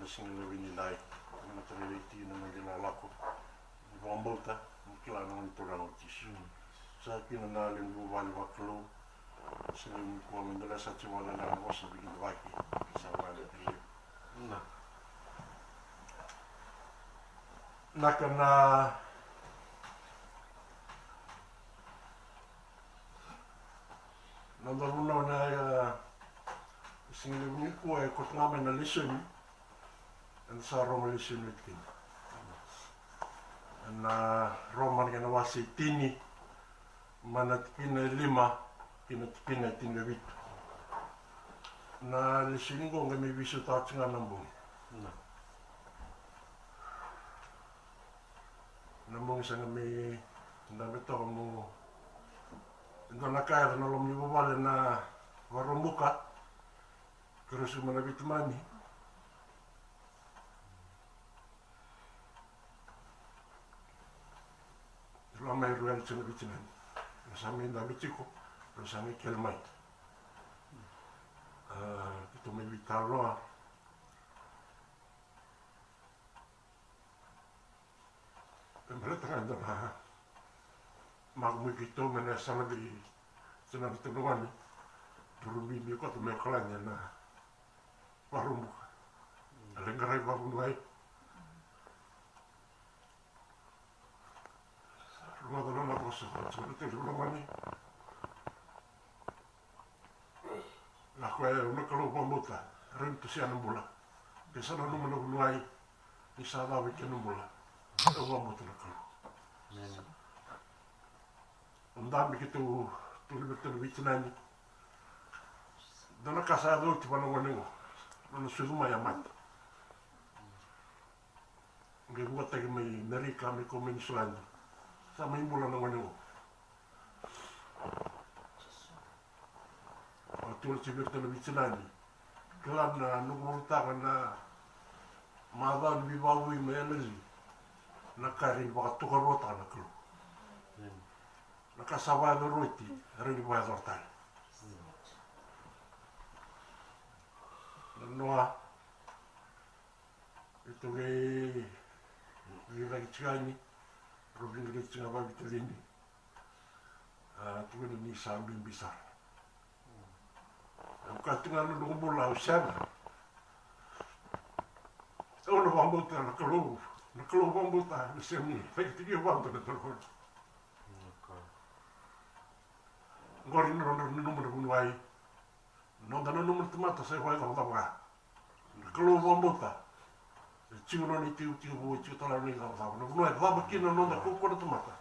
singile wini nai matare ti na ngila lako vombolta kila na ntora no tisu sa kina na le ngu vale vaklo se le ko mandala sa chiwala na wasa bikin vaki sa wale ti na kana Nandaluna na singile wini ko e ko ngame na listen and sa roma listen witkin na roman kena wasi tini mana tipina 5 kina tipina tini vitu na listen ko ngame visu tatsinga nambung nambung sa ngame nabeto mo ndo nakaya na lomi bobale na warombuka kerusu mana bitmani lama ruel tsena bitnan sami da bitiko sami kelmai kita me bitalo pembela tanga da magmu kita mena sama di senang tenuan turun mi ko to me kalanya na warung lenggarai warung lai rumah tanah na kosa seperti rumah mani la ko una kalo bombuta rento sia nambula ke sana no mo lai ni sada we ke nambula o bombuta na kalo Undami kitu betul bicinani. Dona casa do tipo no wanengo. No suduma ya mat. Nge buat tagi mai nari kami komen sulanda. Sama imbula no wanengo. Atul si betul bicinani. Kelam na nungurta na madan bibawi meleri. Nakari baka tukarota na klo. Nakasawai do roti, rin boa dortal. Noa itu ge lagi cigani, robin ge cinga ba bitulini. Tu ni sambing besar. Bukan tinggal nunggu bola usiana. Oh no bambu tak nak keluar bambu tak sini. Lagi tiga bambu tak terkon. Ngori numero bunuai non da numero tomata se vai da va klo bombota chingo ni tiu bu tiu tala ni da no no va bakino non da ko tomata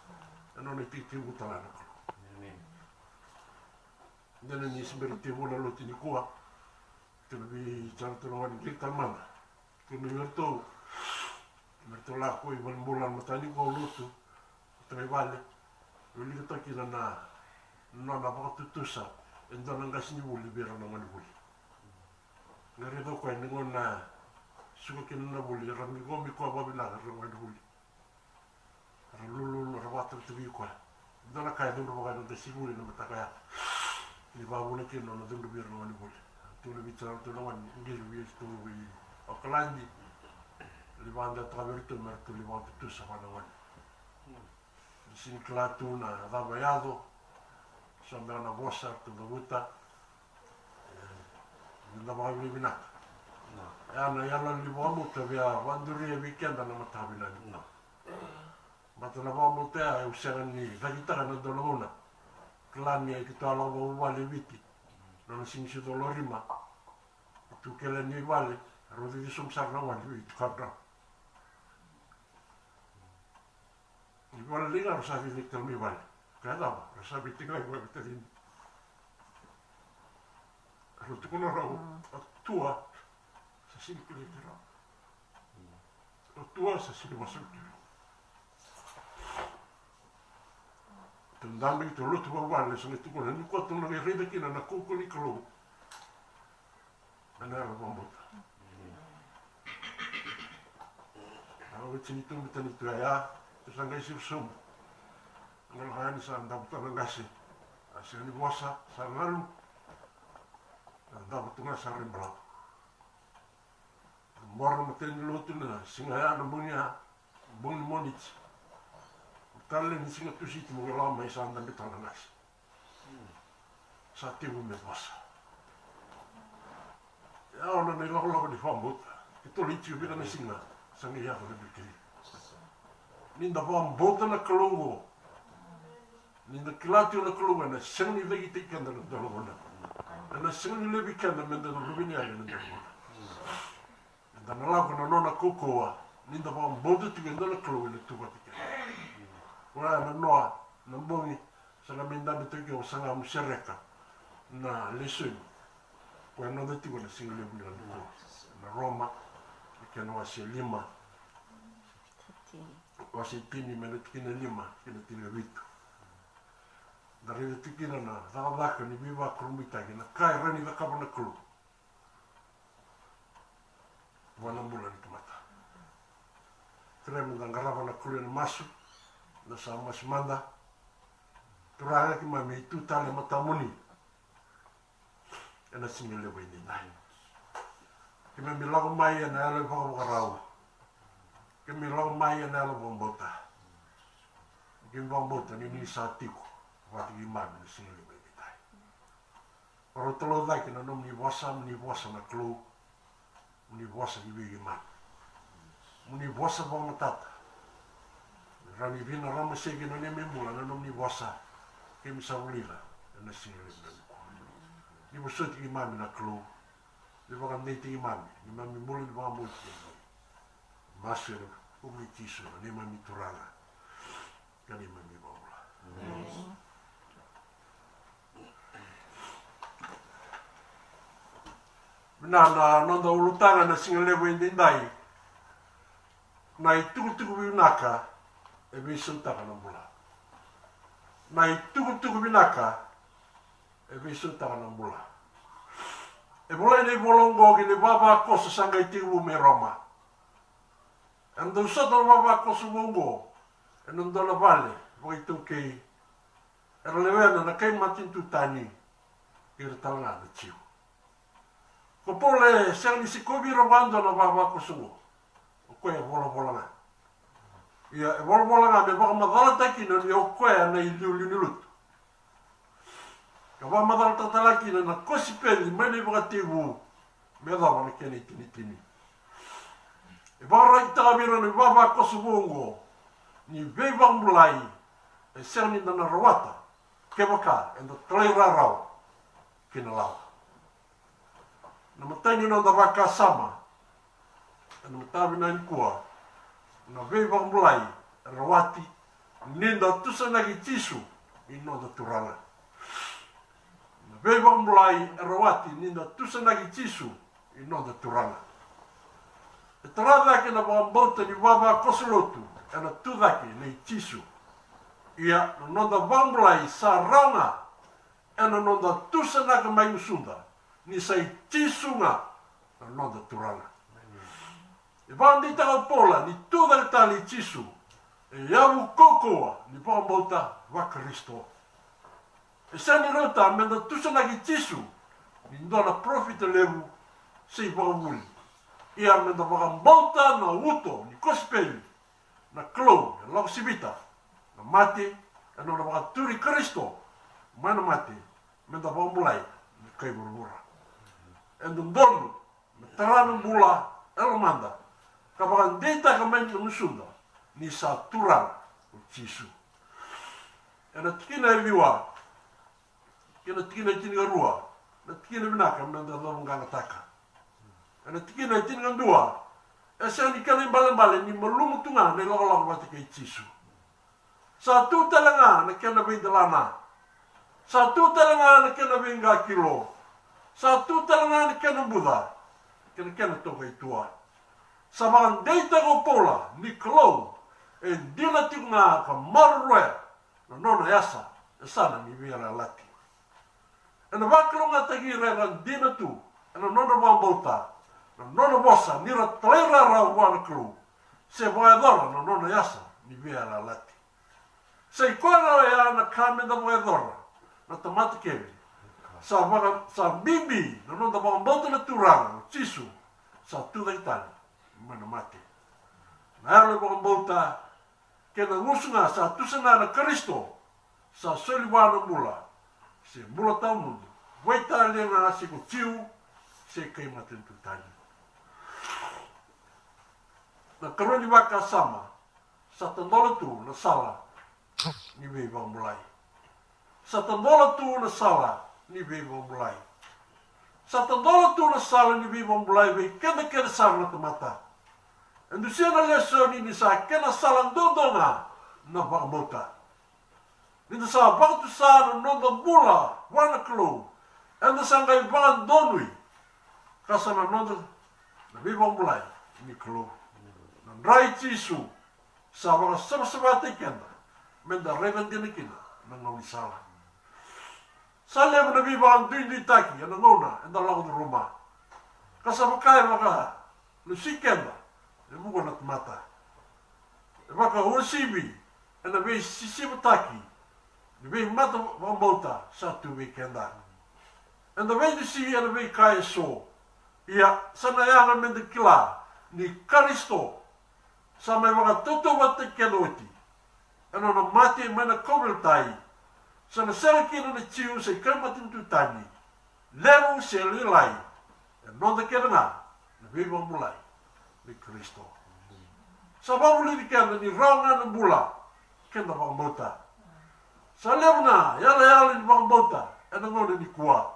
non ni tiu tala na dene ni sberti vola lo tini qua te vi certo no ni clic calmanda che mi merto la ko i bolan matani ko luto tre vale lo li to ki na non ha fatto tutto sa e non angasni voli vero non mani voli ngare do ko ni ngona suko ke na voli rami go mi ko ba bina ro mani voli lulu ro watu tu ko dona kai do ro ga do siguri no mata kaya ni ba voli ke no do do vero mani voli tu le vitara tu no mani ngir vi sto vi oklandi li vanda traverto merto li vanda tutto sa mani voli sin clatuna da vaiado sampai ana bosa tu buta na ba vi bina ana yala li bomu te via vanduri weekend na mata bina no mata na bomu te ai usang ni vagita na dolona klani ai kita la bo vale viti non si si dolorima tu che le ni vale rodi di sum sarna wan vi kadra igual liga rosa vi tel mi vale kada rosa vi tinga igual veterin rotu kono rau tua sa simpli tira tua sa simpli masuk tendambi tu lutu vale sa tu kono ni ko tu na rede kina na ko ni klo ana bombo Awit sinitung bitani tuaya terus anggai sum ngal hani sa ndam tan ngasi asini bosa sa ngalu ndam tunga sa rimbra Mora mateni lotu na singa ya na bunya buni monich. Tale ni singa tusi mo la mai sa anda betanga nas. Sa te me bossa. Ya ona ne lo di famut. Itu lichi bi na singa sangi ya ko bikiri. Ninda bom bota na kalungo. Ninda kilatu na kalungo na singi vegi te kanda na dolona. Na singi le bikanda menda no rubini ya na dolona. Dan ala ko nona kokoa ninda ba bodo tu ngenda na klo le tu ba tike wa na noa na bongi sanga menda betu ke sanga musereka na lesu ko no de tu na single le na Roma ke no ase lima o ase tini mena tini lima kina tini vitu dari de tikina na da ni viva krumita kina kai rani da kabana klo wana bulan ke mata. Terima garava na kulian masuk na sama semanda. Turaga ki mami itu tale mata muni. Ena singile we ni nai. Ki mami lago mai na ale fa rau. Ki mi lago mai na ale bombota. Ki bombota ni satiku. Wat ki mami singile we ni nai. Oro tolo dai ki na nom ni wasa na klu. Muni vosa ki vigi man. Muni vosa bonga tata. Rami vina rama segi na ne memula na nom ni vosa. Kemi sa ulila. Na singa le mena. Ni vosoti ki mami na klo. Ni vaka neiti ki mami. Ni mami mula ni vaka mula ki mami. Masero. Umi tisu na ne mami turanga. Kani mami baula. Na nonda ulutanga na singa lewe ndi ndai. Na tuku binaka e visutaka na mbula. Na tuku binaka e visutaka na mbula. E bola ni bolongo ki ni baba kosa sanga itigu me Roma. Ando soto baba kosa bongo. E nondo la vale. Voi tu ke era lewe na kai matin tu tani. Kira talanga na chiu. Ko pole sang ni si kobi robando na baba ko sungo. Ko e bola nga. Ia e bola nga me ba madala taki no ni o ko na ilu lut. Ka ba madala tatala ki na kosi peli mene ba tibu. Me da ba ke ni tini. E ba ra ita biro ni baba ko subongo. Ni beba mulai. E sang ni na rawata. Ke baka endo tleira rao. Kina lao. Na matani no da vaka sama. Na matabi na kua. Na veiva mulai rawati ninda tusana ki tisu ino da turanga. Na veiva mulai rawati ninda tusana ki tisu ino da turanga. E tarada ke na bambota ni baba kosolotu ana tudaki nei tisu. Ia no da bambulai sa ranga ana no da tusana ka mai usunda. Ni sai tisunga na nonda turanga. E vandi taka pola ni tuga tali tisu. E yavu kokoa ni pambota wa Kristo. E sani rota menda tusana ki tisu ni ndona profit levu sei pambuli. Ia menda pambota na uto ni kospeli na klo na laksibita na mate e nona pakaturi Kristo mana mate menda pambulai ni kai burbura. En de dono, met tranen bula, elmanda. Kapakan data kamenti musunda, ni sa turan, Jesu. En het kina viwa, kina kina rua, het kina binaka, men da lo nganga taka. En het kina dua, esa ni kali balen ni malum tunga ne lo wat ke Jesu. Sa tu talanga na kena bindelana. Sa tu talanga na kena binga kilo. Sa tu talanga ni kena Buddha, kena toka itua. Sa mga deita ko pola, ni klo, e dina tinga ka marroe, na nona yasa, e sana ni vira lati. E na wakilo nga tagire na dina tu, e na nona wambauta, na nona bosa, nira tleira ra wana klo, se voedora na nona yasa, ni vira lati. Se ikoana ya na kamenda voedora, na tamata kevi, sa bibi na nonda bambota na turanga Jesu sa tu itali mana mate. Na ale waka mauta, kena ngusunga sa tusana na Kristo, sa soliwana mula, se mula tau mundu, waita lenga se ko tiu, se kai matentu tani. Na karoni waka sama, sa tandola tu na sala, ni vei wang mulai. Sa tandola tu na sala, ni vei wang mulai. Sa tandola tu na sala, ni vei wang mulai, vei kena sala na tamata. Andu siya na leso ni sa kena salang dondonga na waka Nita sa waktu sa na nonda mula, wana klo, anda sa ngai wangan donui, kasa na nonda, na vivang mulai, ni klo. Nan rai tisu, sa waka sama-sama kenda, menda revan kina, na ngawi sala. Sa lewa na vivang duin taki, anda ngona, anda lago na rumah. Kasa wakai waka, lusi kenda, e mugo na mata. E waka ursibi, anda vei sisibu taki, ni vei mata wambauta satu weekenda. En de vei de si en de vei kai so. Ia sana yanga mende kila ni Kristo. Sa mai waka toto wate kenoti. En ona mate mana koveltai. Sana selekina na tiu se kamatin tutani. Leru se lilai. En nonda kenanga na vei wambulai ni Kristo. Sa wambuli di kenda ni raunga na bula. Kenda wambauta. Sa lewna, yala ni wang bauta, ena ngone ni kua.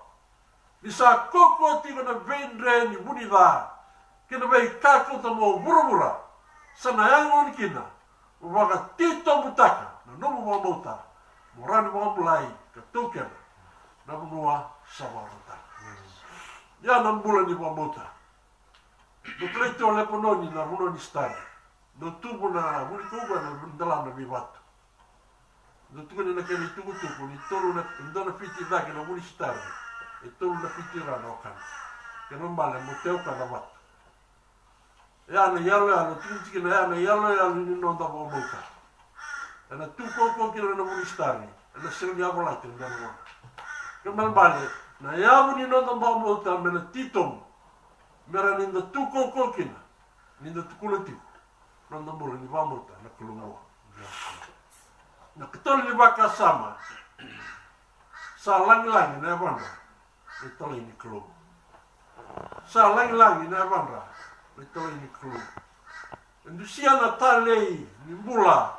Ni sa koko tika na vendre ni munida, kena vei kako tamo mura-mura, sa nayangon kina, waka tito mutaka, na nomu wang bauta, morani wang mulai, katukena, na munua sa warata. Ya nan bulan ni wang bauta. No kleito lepononi na munoni stari, no tubo na muni kuba na dalam na bibatu. No tukuna na kani tuku ni tolu na ndona fiti da ke na muli star e tolu na fiti ra no kan ke no male mo teu ka da wat ya na yalo tinti na ya na yalo ni no da mo ka na tuko ko ke na muli star ni na se ya bola te da no ke mal bale na ya mu ni no da mo ta me na titom mera ni da tuko ko ke ni da tuku ti no da mo ni va mo ta na kulungo na ketol ni waka sama sa lang-lang na wanda ito ni klo sa lang-lang na wanda ito ni klo ndu sia na tale ni mula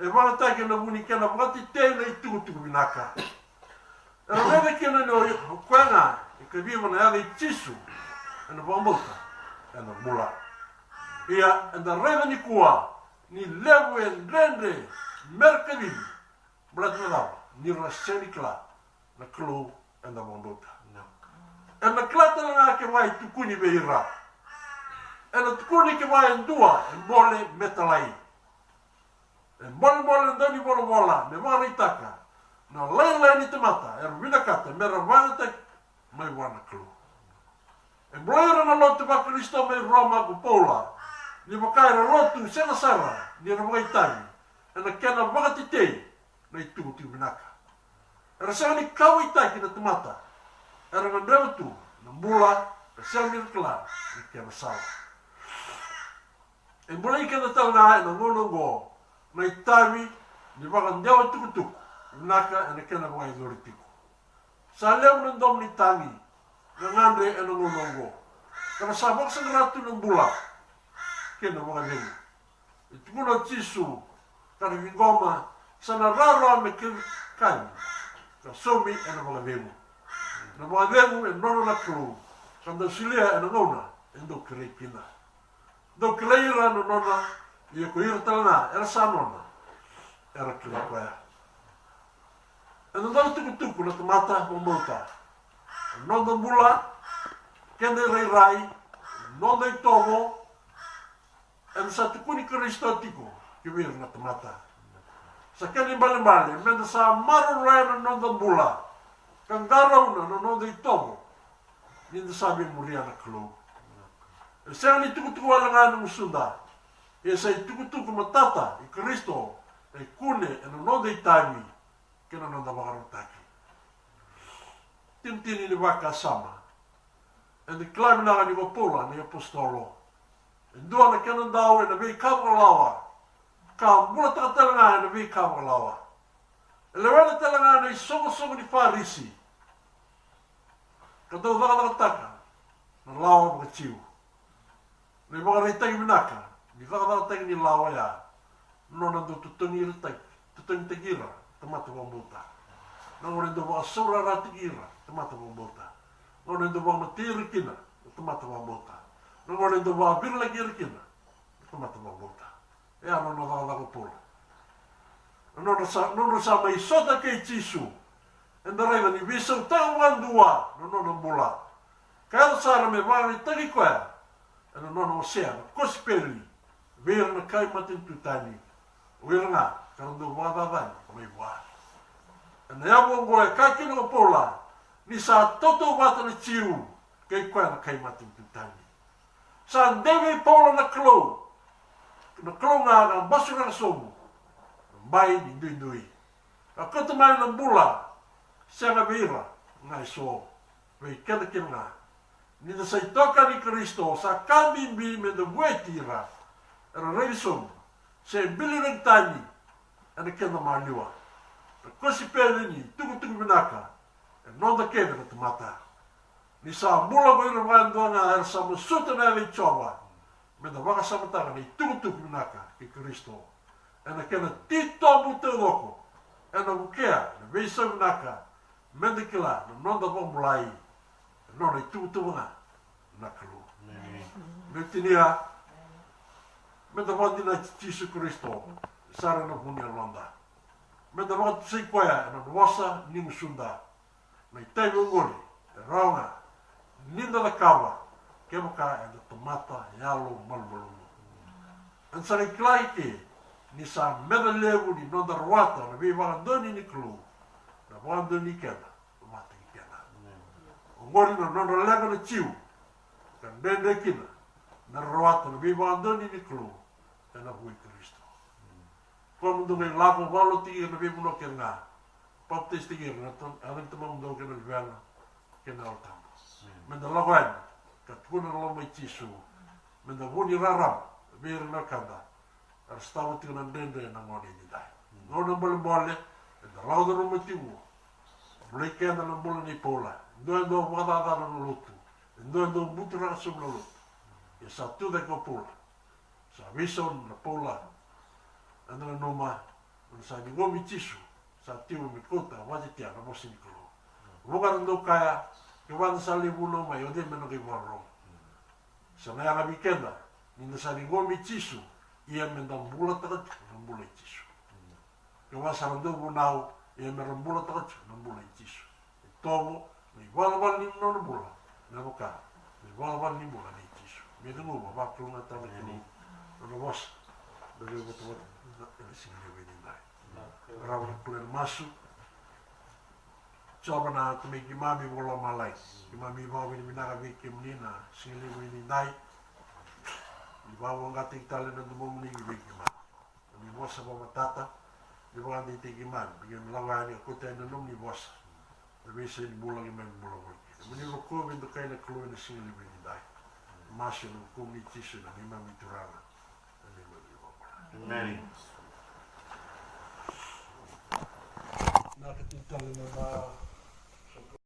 e wala ta ke na muni ke na wakati te na itu binaka era neve ke na no kwanga e ke viva na ale tisu na bombolta na mula ia na reva ni kuwa ni lewe rende merkavim bladnadau ni rasenikla na klo en da mondota en na klata nga ke vai tukuni beira en na tukuni ke vai ndua en bole metalai en bole ndani bola me maritaka na lele ni temata er vinakata meravanta mai wana klo en bloira na lotu ba Kristo mai Roma ko Paula ni makaira lotu sera ni ramaitai na kena wakati te na itu binaka. Era sa ni kau ita kina temata. Era ngandrawa tu na mula ka selmir kela ni kena sala. E mula ikena tau na ngonongo na itawi ni waka ndewa tukutuku binaka na kena waka idoritiku. Sa leo nandom ni tangi na ngandre na ngonongo. Kena sabak sa ngratu ng bula kena waka ngengi. Itu muna tisu kari vingoma sana raro me kan ka somi ena mga vemu na mga vemu e nono na kru kanda silia ena nona endo kreikina do kleira no nona ia ko irtana era sa nona era kleikoya ena nona tuku na tomata momota nona mula kende rai nona itomo ena sa tukuni Kristo tiko kiwir na tomata. Sa kani bale-bale, menda sa maru raya na nonda bula, kang garaw na nonda itomo, ninda sabi muria na klo. E sa ni tuku-tuku wala ng musunda, e sa tuku-tuku matata, e Kristo, e kune, e nonda itami, kina nonda makarutaki. Tintini ni waka sama, e di klabi na ni Paula, ni apostolo, Dua na kena dau na vi kawalawa. Ka mula takatelanga na vi kawalawa. Lewala telanga na songo di Farisi. Katau taka na lawa mga chiu. Na mga reitang minaka. Di taka ni lawa ya. Nona do tutungi reitang. Tutungi tegira. Tamata mambuta. Nona do mga sura ratigira. Tamata mambuta. Nona do mga matiri kina. Tamata mambuta. Nona do mga birla gira kina. Tamata mambuta. Ya nona taka pula. Nona sa may sota kay Jisu. Enda raiva ni visau tawangan dua. Nona mula. Kaya sara me wari tagi koe. Ena nona osea. Kosperi. Vira na kai matin tutani. Vira nga. Karandu wadadani. Kamei buah. Ena yabu ngoe kakina ka pola. Ni sa toto wata na chiu. Kei koe na kai matin tutani. Sa ndewe pola na klo. Na klo nga nga basu nga somu. Mai ni dui. A kota mai na bula. Sanga vira. Ngai so. Vei kena kena. Ni na sai toka ni Kristo. Sa kambimbi me na buetira. Era reisum. Se bili rentani. Ana kena maliwa. Na kosi pele ni. Tuku minaka. E nonda kena na tamata. Ni sa mula ko ira wandoanga. Era sa musuta na le chowa. Me na waka samatanga ni tuku minaka. Ki Kristo. Ena kena tito mute loko. Ena mukea, na veisa minaka, mendekila, na nonda wamulai, nona i tuutuanga, na kalu. Metinia, menda wandina Jisu Kristo, sara na hunia londa. Menda watu seikoya, na nwasa ni musunda, na itai ungori, e raunga, ninda na kawa, kemuka e na tomata, yalo, malmalumu. Ansari klaike, ni sa meda lewu ni nonda rawata na vi wangandoni ni klu na wangandoni kena mata ki kena ngori na nonda lega na chiu kan dende kina na rawata na vi wangandoni ni klu na hui Kristo kwa mundu ngai lako walo tiki na vi muno kena baptist tiki na alang tama mundu kena liwela kena altamu menda lagoen ka tukuna loma i Jisu menda wuni raram vira na kanda Arstawa tiu na dende na ngoni ni dai. Ngona mole da lauda no motivo. Bleke na mole ni pola. Ndo wada na lutu. Ndo mutra sobre lutu. E sa tu de pola. Sa vison na pola. Andra noma, sa ni gomi Jisu. Sa tiu mi kota wadi tia na mosi ni kolo. Voga ndo kaya ke wan sa libuno mai ode meno ke warro. Sa na ya bikenda. Ni sa ni gomi Jisu. Ia mendambula takat rambula Jisu. Kawa sarando bunau ia merambula takat rambula Jisu. Tomo ni wala ni non bula. Na boka. Ni wala ni bula ni Jisu. Me dengo ba klunga ta ni. No bos. Deve botar ele se leve ni dai. Rawa kulen masu. Coba na tumi mami bola malai. Mami bawa ni minara vikim nina singli ni dai. Di bawah ngati tali na dumong ni gibigima. Ni bosa ba matata. Di bawah di tigiman. Bigyan lawani ako tayo na nung ni bosa. Tapi sa bulang iman bulang. Muni loko bintu kayo na kluwi na singli biniday. Masya ng kung ni Jisu na ni mami turana. Amen. Nakatitali na ba